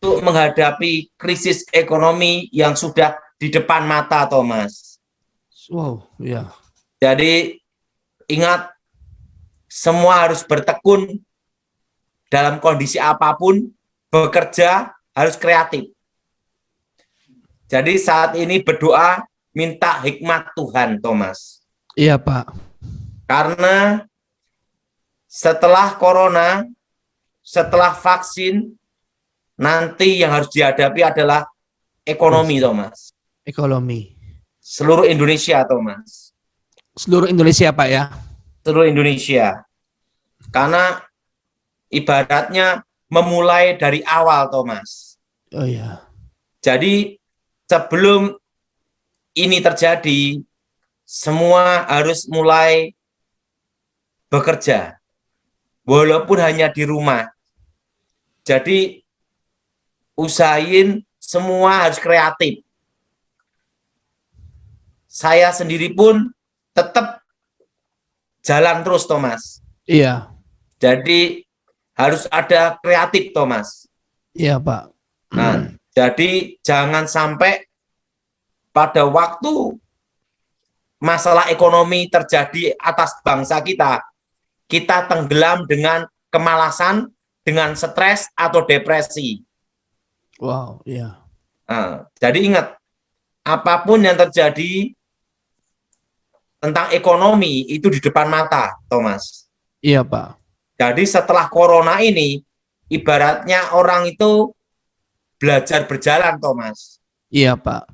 untuk menghadapi krisis ekonomi yang sudah di depan mata, Thomas. Wow, ya. Jadi ingat, semua harus bertekun dalam kondisi apapun, bekerja harus kreatif. Jadi saat ini berdoa, minta hikmat Tuhan, Thomas. Iya, Pak. Karena setelah corona, setelah vaksin, nanti yang harus dihadapi adalah ekonomi, Thomas. Ekonomi. Seluruh Indonesia, Thomas. Seluruh Indonesia, Pak, ya? Seluruh Indonesia. Karena ibaratnya memulai dari awal, Thomas. Oh ya. Jadi sebelum ini terjadi, semua harus mulai bekerja, walaupun hanya di rumah. Jadi usahain semua harus kreatif. Saya sendiri pun tetap jalan terus, Thomas. Iya. Jadi harus ada kreatif, Thomas. Iya, Pak. Nah, jadi jangan sampai pada waktu masalah ekonomi terjadi atas bangsa kita, kita tenggelam dengan kemalasan, dengan stres atau depresi. Wow, iya. Nah, jadi ingat, apapun yang terjadi tentang ekonomi itu di depan mata, Thomas. Iya, Pak. Jadi setelah corona ini, ibaratnya orang itu belajar berjalan, Thomas. Iya, Pak.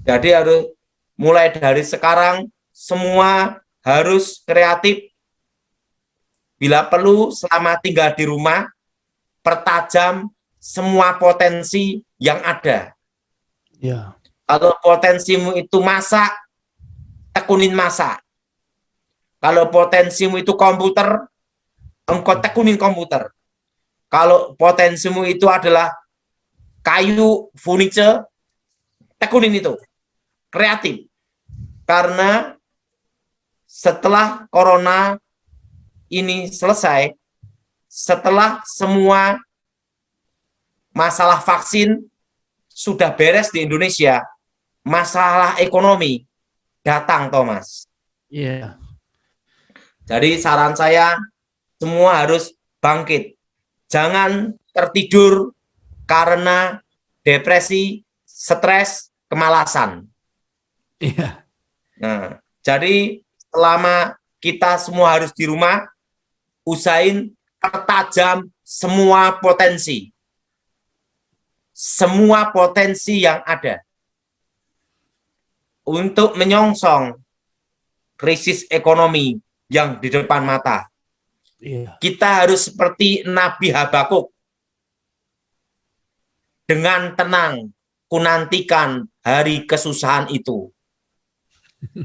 Jadi harus mulai dari sekarang, semua harus kreatif. Bila perlu, selama tinggal di rumah, pertajam semua potensi yang ada. Iya. Kalau potensimu itu masak, tekunin masak. Kalau potensimu itu komputer, engkau tekunin komputer. Kalau potensimu itu adalah kayu, furniture, tekunin itu. Kreatif. Karena setelah corona ini selesai, setelah semua masalah vaksin sudah beres di Indonesia, masalah ekonomi datang, Thomas. Iya. Jadi saran saya, semua harus bangkit. Jangan tertidur karena depresi, stres, kemalasan. Iya. Nah, jadi selama kita semua harus di rumah, usahain pertajam semua potensi. Semua potensi yang ada. Untuk menyongsong krisis ekonomi yang di depan mata. Iya. Kita harus seperti Nabi Habakuk. Dengan tenang, kunantikan hari kesusahan itu.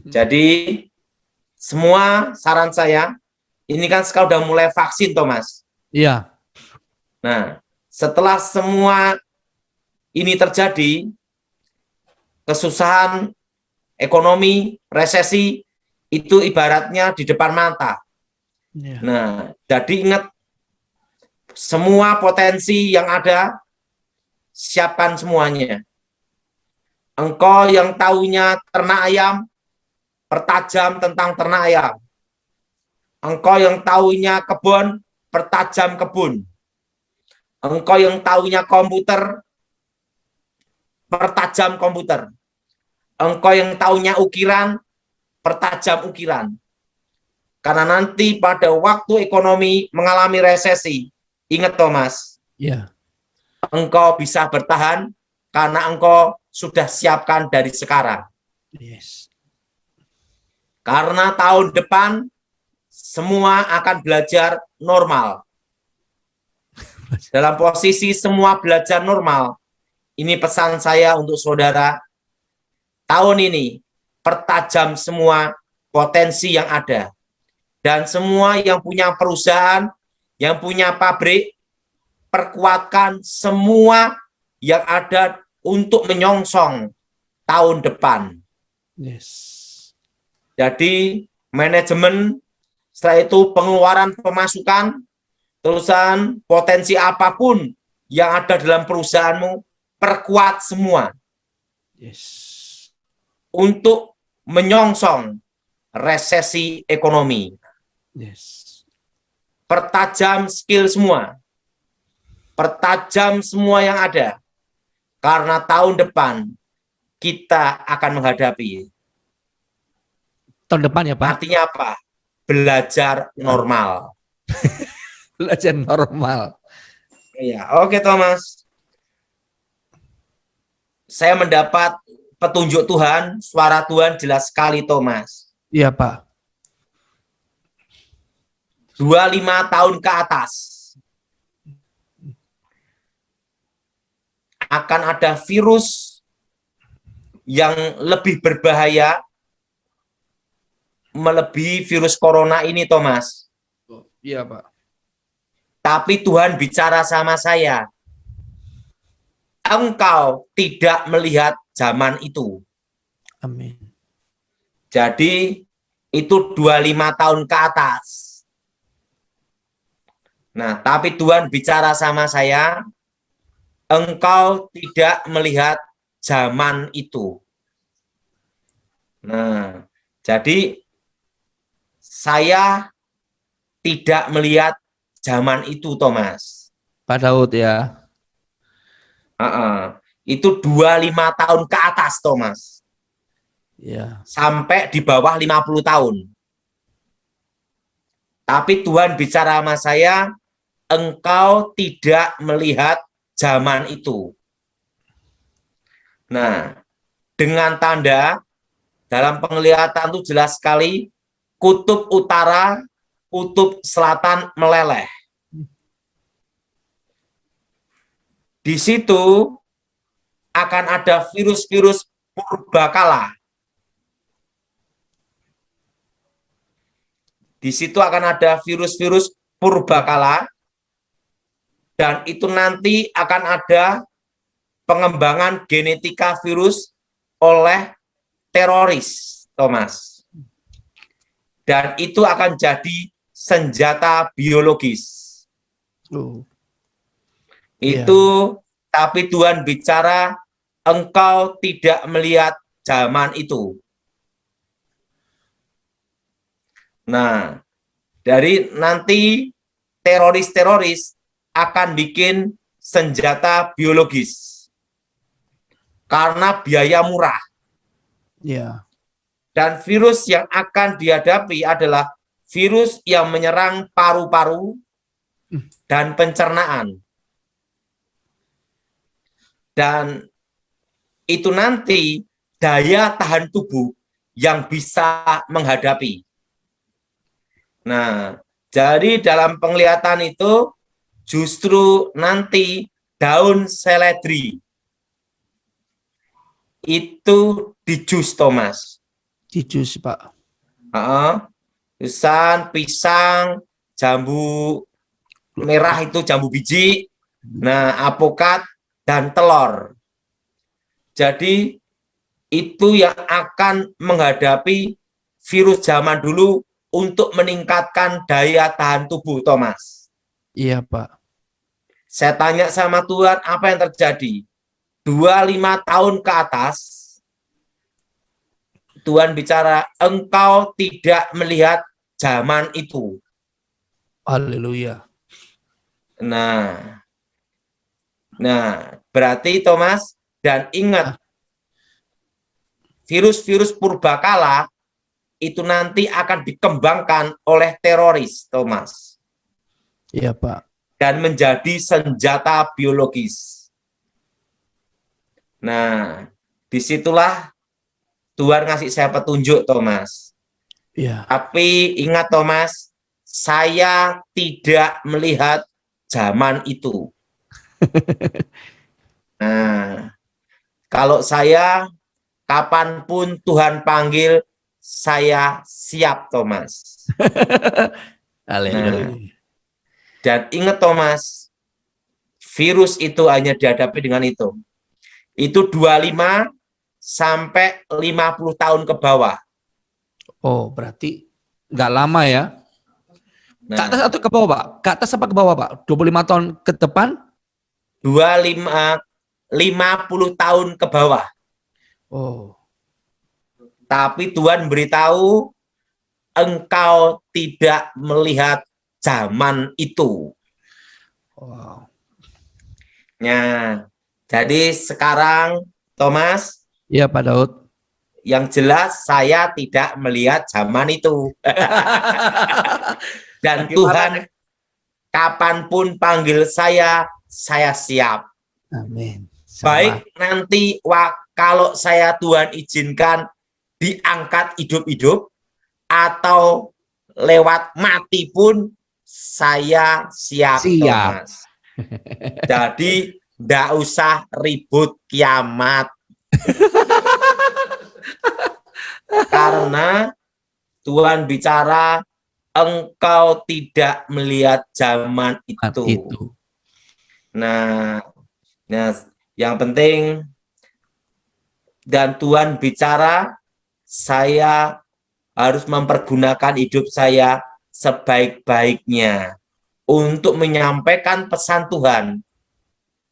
Jadi, semua saran saya, ini kan sekarang udah mulai vaksin, Thomas. Iya. Nah, setelah semua ini terjadi, kesusahan ekonomi, resesi, itu ibaratnya di depan mata. Iya. Nah, jadi ingat, semua potensi yang ada, siapkan semuanya. Engkau yang taunya ternak ayam, pertajam tentang ternak ayam. Engkau yang taunya kebun, pertajam kebun. Engkau yang taunya komputer, pertajam komputer. Engkau yang taunya ukiran, pertajam ukiran. Karena nanti pada waktu ekonomi mengalami resesi, ingat Thomas, Iya. engkau bisa bertahan karena engkau sudah siapkan dari sekarang. Yes. Karena tahun depan semua akan belajar normal. Dalam posisi semua belajar normal, ini pesan saya untuk saudara, tahun ini pertajam semua potensi yang ada. Dan semua yang punya perusahaan, yang punya pabrik, perkuatkan semua yang ada untuk menyongsong tahun depan. Yes. Jadi manajemen, setelah itu pengeluaran pemasukan, terusan potensi apapun yang ada dalam perusahaanmu, perkuat semua Yes. untuk menyongsong resesi ekonomi. Yes. Pertajam skill semua. Pertajam semua yang ada. Karena tahun depan kita akan menghadapi. Tahun depan ya Pak? Artinya apa? Belajar normal. Belajar normal. Iya, oke Thomas. Saya mendapat petunjuk Tuhan, suara Tuhan jelas sekali Thomas. Iya Pak. 25 tahun ke atas akan ada virus yang lebih berbahaya melebihi virus corona ini Thomas. Iya Pak. Tapi Tuhan bicara sama saya. Engkau tidak melihat zaman itu. Amin. Jadi itu 25 tahun ke atas. Nah, tapi Tuhan bicara sama saya, engkau tidak melihat zaman itu. Nah, jadi saya tidak melihat zaman itu, Thomas. Pak Daud ya. Itu 25 tahun ke atas, Thomas. Ya. Sampai di bawah 50 tahun. Tapi Tuhan bicara sama saya, engkau tidak melihat zaman itu. Nah, dengan tanda dalam penglihatan itu jelas sekali, kutub utara, kutub selatan meleleh. Di situ akan ada virus-virus purbakala. Di situ akan ada virus-virus purbakala, dan itu nanti akan ada pengembangan genetika virus oleh teroris, Thomas. Dan itu akan jadi senjata biologis. Itu, tapi Tuhan bicara, engkau tidak melihat zaman itu. Nah, dari nanti teroris-teroris akan bikin senjata biologis karena biaya murah. Ya. Dan virus yang akan dihadapi adalah virus yang menyerang paru-paru dan pencernaan. Dan itu nanti daya tahan tubuh yang bisa menghadapi. Nah, jadi dalam penglihatan itu justru nanti daun seledri itu dijus, Thomas. Dijus, Pak. Pisang, jambu merah itu jambu biji, nah apokat dan telur. Jadi itu yang akan menghadapi virus zaman dulu untuk meningkatkan daya tahan tubuh, Thomas. Iya, Pak. Saya tanya sama Tuhan, apa yang terjadi? 25 tahun ke atas, Tuhan bicara, engkau tidak melihat zaman itu. Haleluya. Nah, berarti Thomas, dan ingat, virus-virus purbakala itu nanti akan dikembangkan oleh teroris, Thomas. Iya, Pak. Dan menjadi senjata biologis. Nah, disitulah Tuhan ngasih saya petunjuk, Thomas. Iya. Tapi ingat, Thomas, saya tidak melihat zaman itu. Nah, kalau saya, kapanpun Tuhan panggil, saya siap, Thomas. Haleluya. Dan ingat, Thomas, virus itu hanya dihadapi dengan itu. Itu 25 sampai 50 tahun ke bawah. Oh, berarti nggak lama ya? Nah, Ke atas atau ke bawah, Pak? Ke atas apa ke bawah, Pak? 25 tahun ke depan? 50 tahun ke bawah. Oh. Tapi Tuhan beritahu, engkau tidak melihat zaman itu. Wow. Nah, jadi sekarang Thomas, Iya Pak Daud. yang jelas saya tidak melihat zaman itu. Dan Tuhan kapanpun panggil saya siap. Amin. Baik nanti kalau saya Tuhan izinkan diangkat hidup-hidup atau lewat mati pun saya siap. Thomas. Jadi nggak usah ribut kiamat. Karena Tuhan bicara, engkau tidak melihat zaman itu. Nah, yang penting, dan Tuhan bicara, saya harus mempergunakan hidup saya sebaik-baiknya untuk menyampaikan pesan Tuhan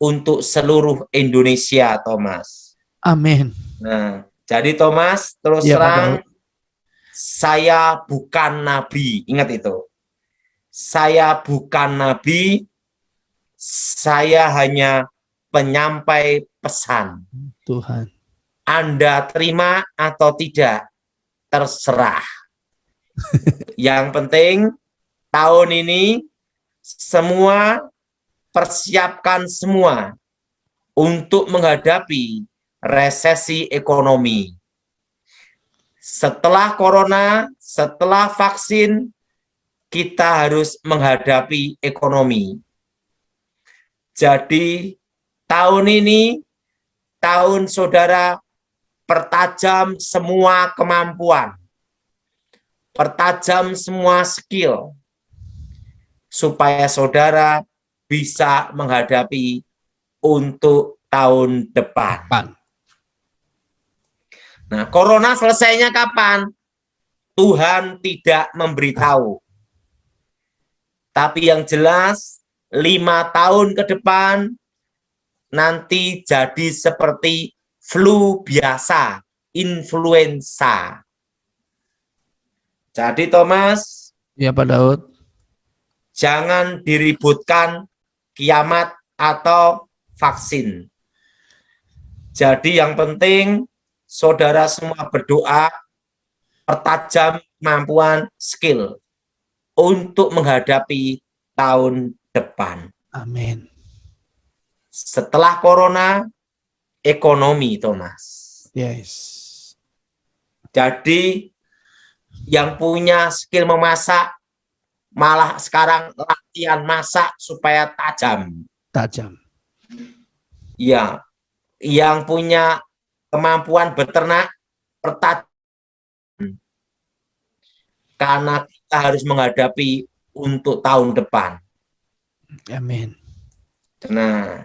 untuk seluruh Indonesia, Thomas. Amin. Nah, jadi Thomas, terus terang, saya bukan nabi. Ingat itu. Saya bukan nabi, saya hanya penyampai pesan. Tuhan. Anda terima atau tidak, terserah. Yang penting, tahun ini semua persiapkan semua untuk menghadapi resesi ekonomi. Setelah corona, setelah vaksin, kita harus menghadapi ekonomi. Jadi tahun ini, tahun saudara pertajam semua kemampuan, pertajam semua skill, supaya saudara bisa menghadapi untuk tahun depan. Nah, corona selesainya kapan? Tuhan tidak memberitahu. Tapi yang jelas, 5 tahun ke depan nanti jadi seperti flu biasa, influenza. Jadi Thomas, ya Pak Daud, jangan diributkan kiamat atau vaksin. Jadi yang penting saudara semua berdoa, pertajam kemampuan skill untuk menghadapi tahun depan. Amin. Setelah corona, ekonomi, Thomas. Yes. Jadi yang punya skill memasak, malah sekarang latihan masak supaya tajam. Tajam. Ya, yang punya kemampuan beternak, pertajam. Karena kita harus menghadapi untuk tahun depan. Amin. Nah,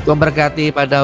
Tuhan berkati Pak Daud.